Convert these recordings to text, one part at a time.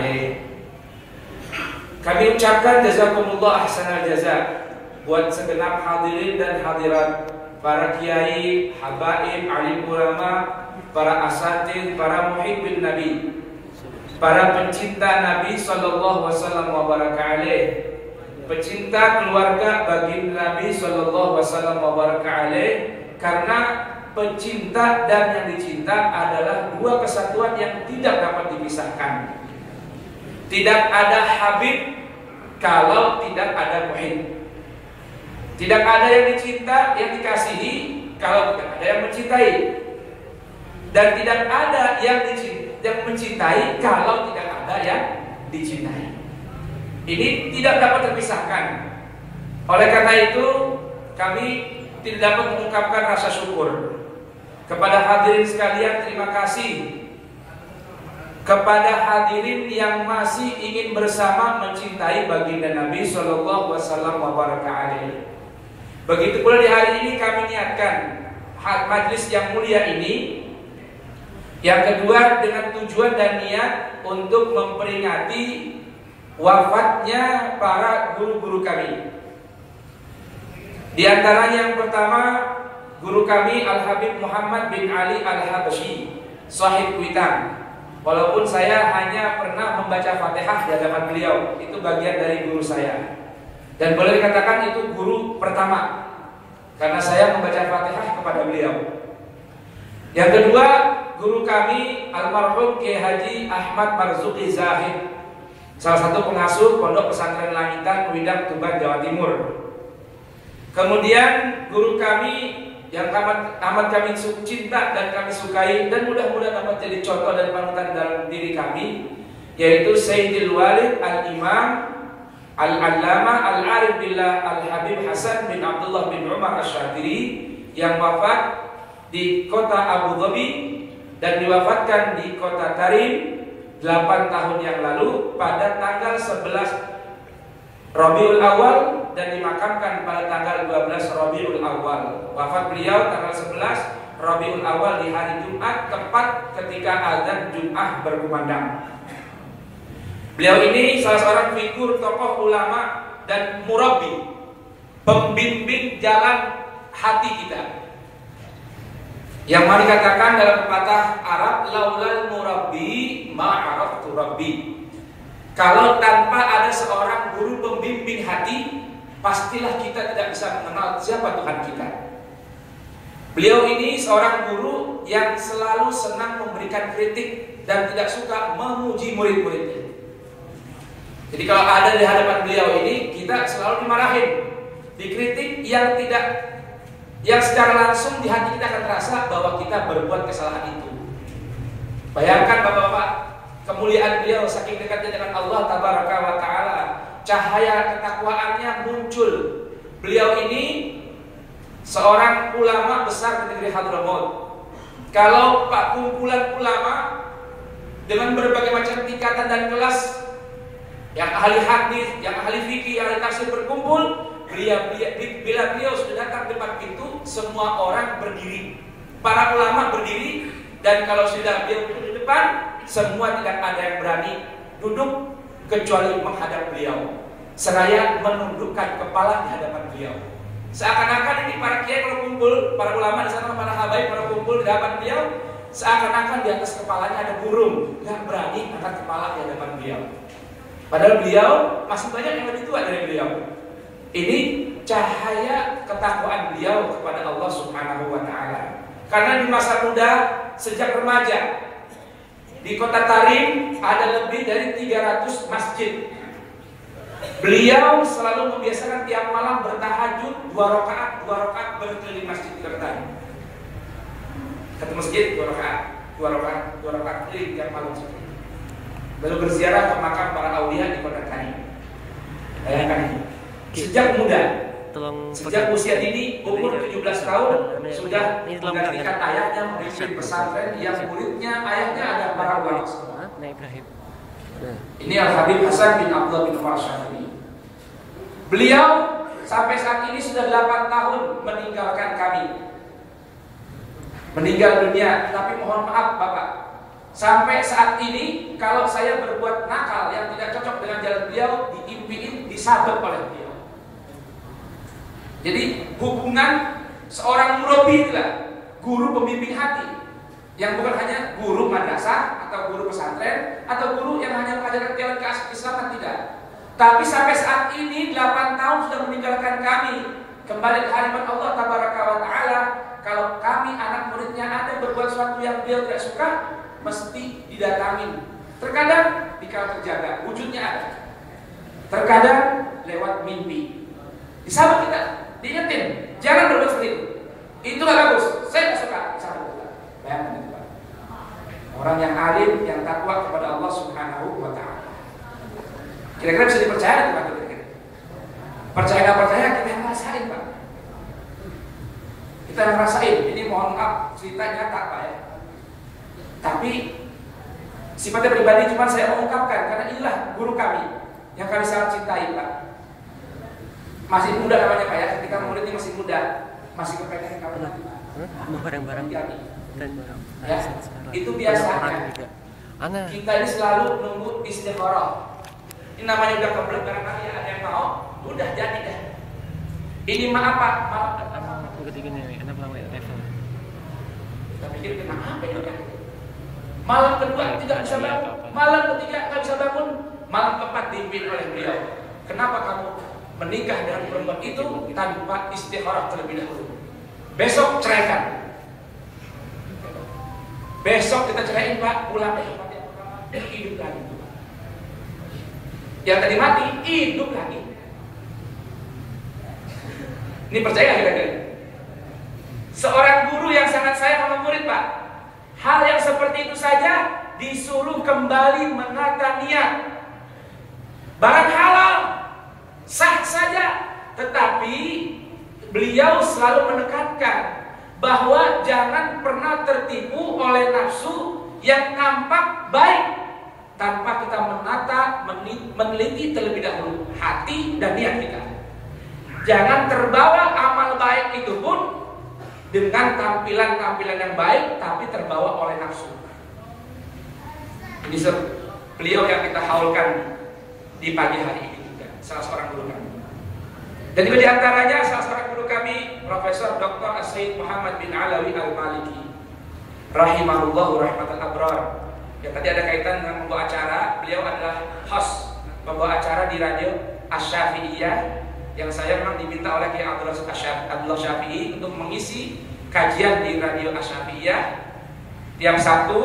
alaih. Kami ucapkan jazakumullah ahsanal jaza buat segenap hadirin dan hadirat, para kiai, habaib, alim ulama, para asatidz, para muhibbin Nabi, para pencinta Nabi sallallahu wasallam wa baraka alaih, pecinta keluarga baginda Nabi sallallahu wasallam wa baraka alaih. Karena pencinta dan yang dicinta adalah dua kesatuan yang tidak dapat dipisahkan. Tidak ada habib kalau tidak ada muhib. Tidak ada yang dicinta, yang dikasihi kalau tidak ada yang mencintai. Dan tidak ada yang mencintai kalau tidak ada yang dicintai. Ini tidak dapat terpisahkan. Oleh karena itu, kami tidak dapat mengungkapkan rasa syukur kepada hadirin sekalian. Terima kasih kepada hadirin yang masih ingin bersama mencintai baginda Nabi sallallahu wasallam wa baraka alaihi. Begitu pula di hari ini kami niatkan majlis yang mulia ini, yang kedua dengan tujuan dan niat untuk memperingati wafatnya para guru-guru kami. Di antaranya yang pertama, guru kami Al-Habib Muhammad bin Ali Al-Habsyi, Shahid Kuitang. Walaupun saya hanya pernah membaca Fatihah di hadapan beliau, itu bagian dari guru saya. Dan boleh dikatakan itu guru pertama, karena saya membaca Fatihah kepada beliau. Yang kedua, guru kami almarhum Kiai Haji Ahmad Marzuki Zahid, salah satu pengasuh Pondok Pesantren Langitan, Widang, Tuban, Jawa Timur. Kemudian guru kami yang amat kami cinta dan kami sukai, dan mudah-mudahan dapat jadi contoh dan panutan dalam diri kami, yaitu Sayyidil Walid Al-Imam Al-Allama Al-Arif Billah Al-Habib Hasan bin Abdullah bin Umar Asy-Syadili, yang wafat di kota Abu Dhabi dan diwafatkan di kota Tarim 8 tahun yang lalu pada tanggal 11 Rabiul Awal dan dimakamkan pada tanggal 12 Rabiul Awal. Wafat beliau tanggal 11 Rabiul Awal di hari Jumat, tepat ketika azan Jumat berkumandang. Beliau ini salah seorang figur tokoh ulama dan murabbi, pembimbing jalan hati kita. Yang mari katakan dalam pepatah Arab, laulal murabbi ma'araftu rabbi. Kalau tanpa ada seorang guru pembimbing hati, pastilah kita tidak bisa mengenal siapa Tuhan kita. Beliau ini seorang guru yang selalu senang memberikan kritik dan tidak suka memuji murid-muridnya. Jadi kalau ada di hadapan beliau ini, kita selalu dimarahin, dikritik yang secara langsung di hati kita akan terasa bahwa kita berbuat kesalahan itu. Bayangkan bapak-bapak, kemuliaan beliau saking dekatnya dengan Allah Tabaraka wa Ta'ala, cahaya ketakwaannya muncul. Beliau ini seorang ulama besar di negeri Hadramaut. Kalau pak kumpulan ulama dengan berbagai macam tingkatan dan kelas, yang ahli hadis, yang ahli fikih, yang ahli tafsir berkumpul, bila beliau sudah datang depan pintu, semua orang berdiri. Para ulama berdiri, dan kalau sudah beliau duduk di depan, semua tidak ada yang berani duduk kecuali menghadap beliau, seraya menundukkan kepala di hadapan beliau. Seakan-akan ini para kiai kalau kumpul, para ulama di sana, para habaib kalau kumpul di hadapan beliau, seakan-akan di atas kepalanya ada burung, nggak berani angkat kepala di hadapan beliau. Padahal beliau masih banyak yang lebih tua dari beliau. Ini cahaya ketakwaan beliau kepada Allah Subhanahu wa Ta'ala. Karena di masa muda, sejak remaja, di kota Tarim ada lebih dari 300 masjid. Beliau selalu membiasakan tiap malam bertahajud 2 rakaat berkeliling masjid di kota Tarim. Satu masjid 2 rakaat keliling tiap malam. Lalu berziarah ke makam para aulia di kota Tarim. Bayangkan ini. Sejak muda, sejak usia dini, umur 17 tahun, sudah menggantikan ayahnya memimpin pesantren yang muridnya ayahnya ada para ulama. Ini Al-Habib Hasan bin Abdullah bin Umar Asy-Syadili. Beliau sampai saat ini sudah 8 tahun meninggalkan kami, meninggal dunia. Tapi mohon maaf Bapak, Sampai saat ini kalau saya berbuat nakal yang tidak cocok dengan jalan beliau, diimpiin, disabet oleh beliau. Jadi hubungan seorang murabi itulah guru pembimbing hati, yang bukan hanya guru madrasah atau guru pesantren atau guru yang hanya mengajarkan jalan keislaman, tidak. Tapi sampai saat ini 8 tahun sudah meninggalkan kami, kembali ke hadirat Allah Tabaraka wa Ta'ala. Kalau kami anak muridnya ada berbuat sesuatu yang beliau tidak suka, mesti didatangi. Terkadang dikala terjaga, wujudnya ada. Terkadang lewat mimpi. Disabut kita, diingetin, jangan berbuat seperti itu. Itu gak bagus, saya tidak suka. Disabut kita. Bayangkan itu, Pak. Orang yang alim, yang takwa kepada Allah Subhanahu wa Ta'ala. Kira-kira bisa dipercaya Pak? Kira-kira percaya nggak percaya, kita yang ngerasain, Pak. Kita yang ngerasain. Ini mohon maaf, ceritanya nyata, Pak, ya. Tapi sifatnya pribadi cuma saya mengungkapkan karena inilah guru kami yang kami sangat cintai, Pak. Masih muda namanya, Pak, ya. Kita muridnya masih muda, masih kepengen kamu nanti, Pak. Barang-barang ya, itu biasanya kita ini selalu nunggu istikharah. Ini namanya udah kebelet, barangkali ada yang mau, udah jadi dah. Ini maaf, Pak, maaf. Kita pikir kenapa ini kan? Malam kedua tidak bisa bangun, malam ketiga nggak bisa bangun, malam keempat dipimpin oleh beliau. Kenapa kamu menikah dengan perempuan itu tanpa istikharah terlebih dahulu? Besok ceraikan. Besok kita ceraiin, Pak, pulang ke tempat yang pertama, hidup lagi. Yang tadi mati, hidup lagi. Ini percaya kira-kira? Seorang guru yang sangat sayang sama murid, Pak, hal yang seperti itu saja disuruh kembali menata niat. Barang halal, sah saja. Tetapi beliau selalu menekankan bahwa jangan pernah tertipu oleh nafsu yang nampak baik tanpa kita menata, meneliti terlebih dahulu hati dan niat kita. Jangan terbawa amal baik itu pun dengan tampilan-tampilan yang baik, tapi terbawa oleh nafsu. Ini beliau yang kita haulkan di pagi hari ini juga, salah seorang guru kami. Dan juga diantaranya salah seorang guru kami, Profesor Dr. Sayyid Muhammad bin Alawi Al-Maliki, rahimahullahu rahmatal abrar. Ya, tadi ada kaitan dengan membawa acara. Beliau adalah host pembawa acara di radio Asy-Syafi'iyah, yang saya memang diminta oleh Kiai Abdullah Syafi'i untuk mengisi kajian di radio Asy-Syafi'iyah. Yang satu,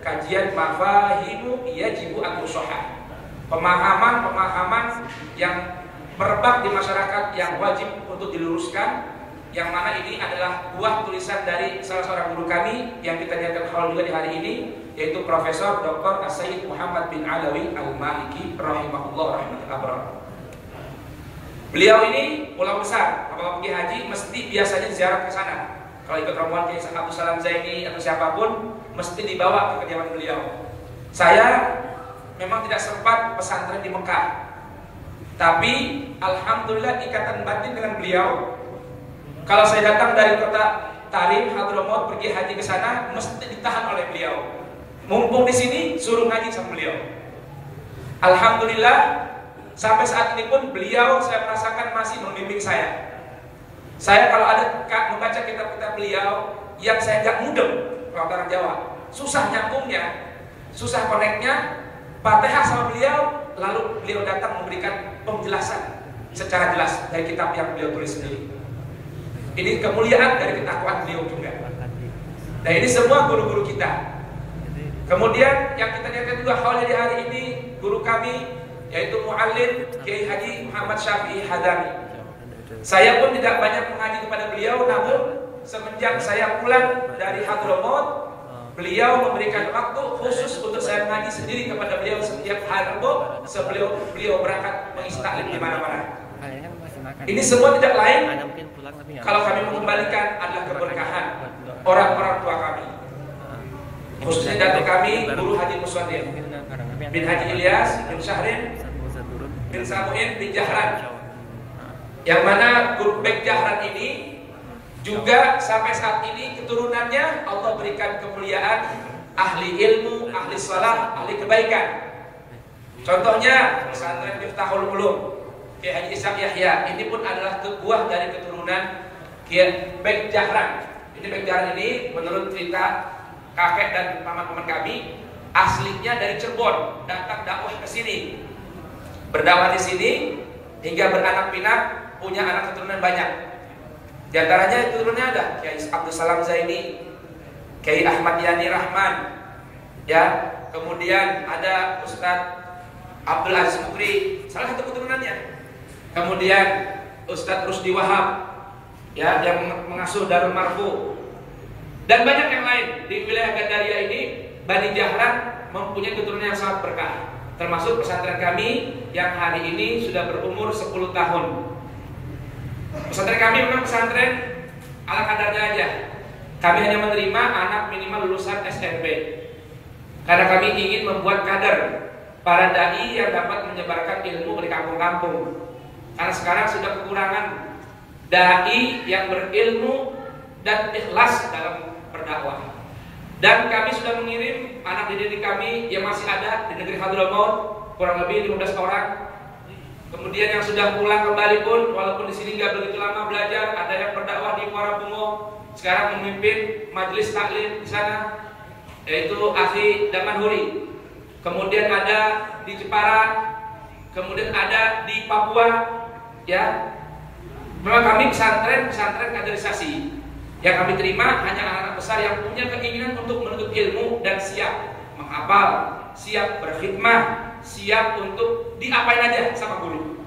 kajian mafahimu yajibu an-nusuha, pemahaman-pemahaman yang merebak di masyarakat yang wajib untuk diluruskan, yang mana ini adalah buah tulisan dari salah seorang guru kami yang kita nyatakan haul juga di hari ini, yaitu Profesor Dr. Sayyid Muhammad bin Alawi Al-Maliki rahimahullah rahmatul abrar. Beliau ini ulama besar, kalau pergi haji mesti biasanya ziarah ke sana. Kalau ikut rombongan Kiai Abdul Salam Zaini atau siapapun, mesti dibawa ke kediaman beliau. Saya memang tidak sempat pesantren di Mekah, tapi alhamdulillah ikatan batin dengan beliau. Kalau saya datang dari kota Tarim, Hadramaut, pergi haji ke sana, mesti ditahan oleh beliau. Mumpung di sini, suruh ngaji sama beliau. Alhamdulillah, sampai saat ini pun beliau saya merasakan masih membimbing saya. Saya kalau ada membaca kitab-kitab beliau yang saya gak mudeng, kalau orang Jawa, susah nyambungnya, susah koneknya, Fatihah sama beliau, lalu beliau datang memberikan penjelasan secara jelas dari kitab yang beliau tulis sendiri. Ini kemuliaan dari ketakwaan beliau juga. Nah, ini semua guru-guru kita. Kemudian yang kita lihat juga haulnya di hari ini, guru kami yaitu Muallim Kiai Haji Muhammad Syafi'i Hadami. Saya pun tidak banyak mengaji kepada beliau, namun semenjak saya pulang dari Hadramaut, beliau memberikan waktu khusus untuk saya mengaji sendiri kepada beliau setiap hari Rabu sebelum beliau berangkat mengisi taklim di mana-mana. Ini semua tidak lain kalau kami mengembalikan adalah keberkahan orang-orang tua kami, khususnya dari kami Guru Haji Muswadir bin Haji Ilyas bin Syahrin bin Samuin bin Jahran, yang mana Guru Bek Jahran ini juga sampai saat ini keturunannya Allah berikan kemuliaan ahli ilmu, ahli salah, ahli kebaikan. Contohnya pesantren Miftahul Ulum Kiai Haji Ishaq Yahya, ini pun adalah buah dari keturunan Kiai Bek Jahran. Ini Bek Jahran ini menurut cerita kakek dan paman-paman kami aslinya dari Cirebon, datang dakwah ke sini, berdakwah di sini hingga beranak pinak, punya anak keturunan banyak. Di antaranya keturunannya ada Kiai Abdul Salam Zaini, Kiai Ahmad Yani Rahman, ya, kemudian ada Ustadz Abdul Aziz Mukri, salah satu keturunannya. Kemudian Ustadz Rusdi Wahab, ya, yang mengasuh Darul Marfu, dan banyak yang lain di wilayah Gandaria ini. Bani Jahran mempunyai keturunan yang sangat berkah, termasuk pesantren kami yang hari ini sudah berumur 10 tahun. Pesantren kami memang pesantren ala kadarnya aja. Kami hanya menerima anak minimal lulusan SMP, karena kami ingin membuat kader para dai yang dapat menyebarkan ilmu di kampung-kampung. Karena sekarang sudah kekurangan dai yang berilmu dan ikhlas dalam berdakwah. Dan kami sudah mengirim anak didik kami yang masih ada di negeri Hadramaut, kurang lebih 15 orang. Kemudian yang sudah pulang kembali pun, walaupun di sini nggak begitu lama belajar, ada yang berdakwah di Muara Bungo, sekarang memimpin majelis taklim di sana, yaitu Akhi Damanhuri. Kemudian ada di Jepara, kemudian ada di Papua, ya. Memang kami pesantren kaderisasi. Yang kami terima hanya anak-anak besar yang punya keinginan untuk menuntut ilmu dan siap menghafal, siap berkhidmah, siap untuk diapain aja sama guru.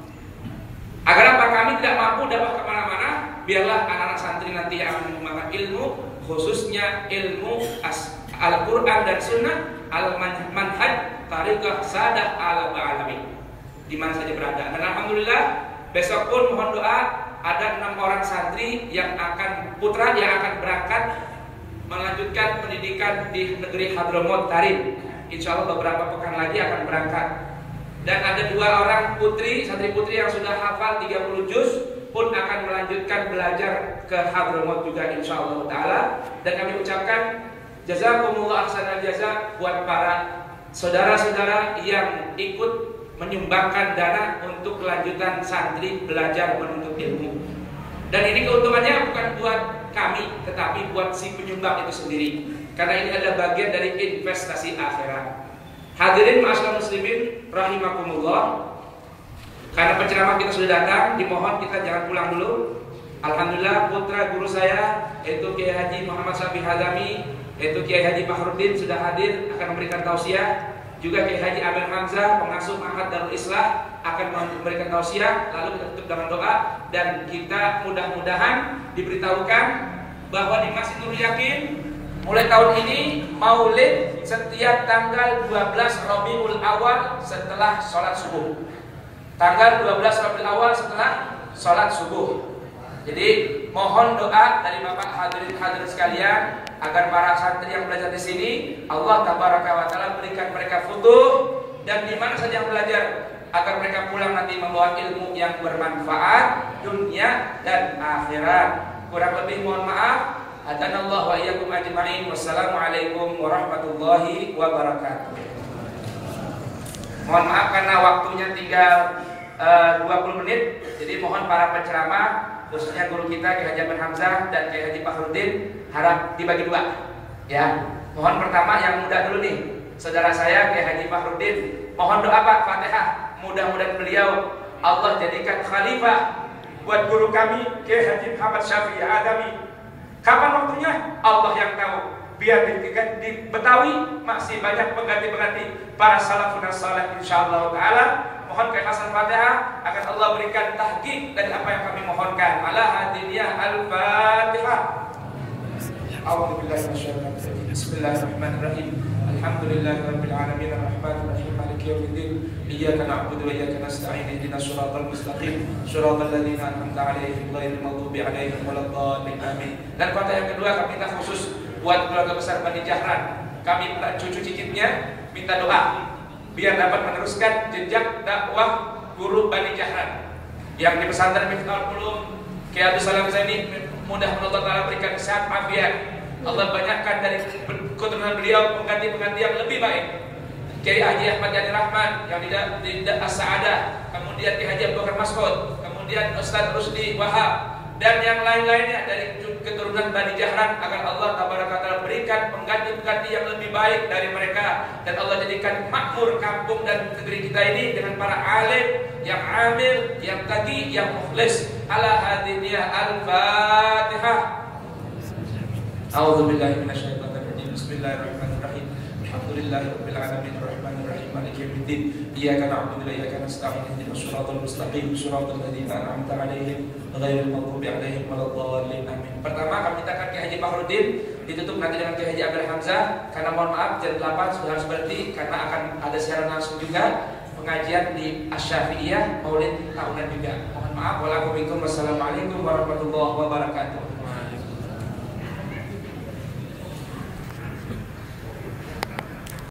Agar apa? Kami tidak mampu dakwah kemana-mana, biarlah anak-anak santri nanti yang menggunakan ilmu, khususnya ilmu Al-Quran dan Sunnah, al-manhaj, tariqah, sadah, al-ba'alamin, di mana saja berada. Dan alhamdulillah besok pun mohon doa, ada 6 orang santri yang akan berangkat melanjutkan pendidikan di negeri Hadramaut Tarim. Insya Allah beberapa pekan lagi akan berangkat. Dan ada 2 orang santri putri yang sudah hafal 30 juz pun akan melanjutkan belajar ke Hadramaut juga insya Allah Ta'ala. Dan kami ucapkan jazakumullah ahsanal jaza buat para saudara-saudara yang ikut menyumbangkan dana untuk kelanjutan santri belajar menuntut ilmu. Dan ini keuntungannya bukan buat kami, tetapi buat si penyumbang itu sendiri, karena ini adalah bagian dari investasi akhirat. Hadirin ma'asyiral muslimin rahimakumullah, karena penceramah kita sudah datang, dimohon kita jangan pulang dulu. Alhamdulillah putra guru saya yaitu Kiai Haji Muhammad Syafi'i Hazami, yaitu Kiai Haji Fakhruddin sudah hadir akan memberikan tausiah. Juga Kiai Haji Amir Hamzah, pengasuh Ma'had Darul Islah, akan memberikan tausiah. Lalu kita tutup dengan doa, dan kita mudah-mudahan diberitahukan bahwa di Masjid Nurul Yakin mulai tahun ini maulid setiap tanggal 12 Rabiul Awal setelah sholat subuh. Tanggal 12 Rabiul Awal setelah sholat subuh. Jadi mohon doa dari Bapak hadirin sekalian agar para santri yang belajar di sini Allah Tabaraka wa Ta'ala berikan mereka futuh, dan di mana saja yang belajar agar mereka pulang nanti membawa ilmu yang bermanfaat dunia dan akhirat. Kurang lebih mohon maaf. Hadanallahu wa iyyakum ajma'in. Wassalamualaikum warahmatullahi wabarakatuh. Mohon maaf karena waktunya tinggal 20 menit. Jadi mohon para penceramah, khususnya guru kita Kiai Haji Amir Hamzah dan Kiai Haji Fakhruddin, harap dibagi 2. Ya, mohon pertama yang muda dulu nih, saudara saya Kiai Haji Fakhruddin. Mohon doa Pak, Fatihah. Mudah-mudahan beliau Allah jadikan khalifah buat guru kami Kiai Haji Muhammad Syafi'i Adami. Kapan waktunya? Allah yang tahu. Biar di Betawi masih banyak pengganti-pengganti para salafun salih insyaallah taala. Mohon keikhlasan Fatihah agar Allah berikan tahqiq dari apa yang kami mohonkan. Ala hadiniyah al-Fatihah. A'udzubillahi minasyaitonir rajim. Bismillahirrahmanirrahim. Alhamdulillahirabbil alamin arrahmanir rahim maliki yaumiddin. Iyyaka na'budu wa iyyaka nasta'in. Ihdinas shiratal mustaqim. Shiratal ladzina an'amta 'alaihim ghairil maghdubi 'alaihim waladdallin. Amin. Dan kata yang kedua kami minta khusus buat keluarga besar Bani Jahran. Kami cucu cicitnya minta doa biar dapat meneruskan jejak dakwah guru Bani Jahran yang di pesantren Miftahul Ulum Kiai Abdul Salam Zaini. Mudah-mudahan Allah Ta'ala berikan sehat afiat, Allah banyakkan dari keturunan beliau pengganti-pengganti yang lebih baik. Kiai Haji Ahmad Yani Rahman yang tidak As-Sa'adah, kemudian Kiai Haji Abu Bakar Mas'ud, kemudian Ustaz Rusdi Wahab, dan yang lain-lainnya dari keturunan Bani Jahran, agar Allah Taala berikan pengganti-pengganti yang lebih baik dari mereka, dan Allah jadikan makmur kampung dan negeri kita ini dengan para alim yang amil, yang taqi, yang mukhlis. Ala hadiniyah al-Fatihah. A'udzubillahi minasyaitonir rajim. Bismillahirrahmanirrahim. Alhamdulillahirabbil alamin arrahmanir rahim maliki yaumiddin. Iyyaka na'budu wa iyyaka nasta'in. Ihdinas siratal mustaqim, siratal ladzina an'amta 'alaihim ghairil maghdubi 'alaihim waladdallin. Amin. Pertama kami mintakan Kiai Haji Fahrudin, ditutup nanti dengan Kiai Haji Abdul Hamzah, karena mohon maaf jam 8 sudah harus berhenti karena akan ada siaran langsung juga pengajian di Asy-Syafi'iyah Maulid tahunan juga. Mohon maaf. Wassalamualaikum warahmatullahi wabarakatuh.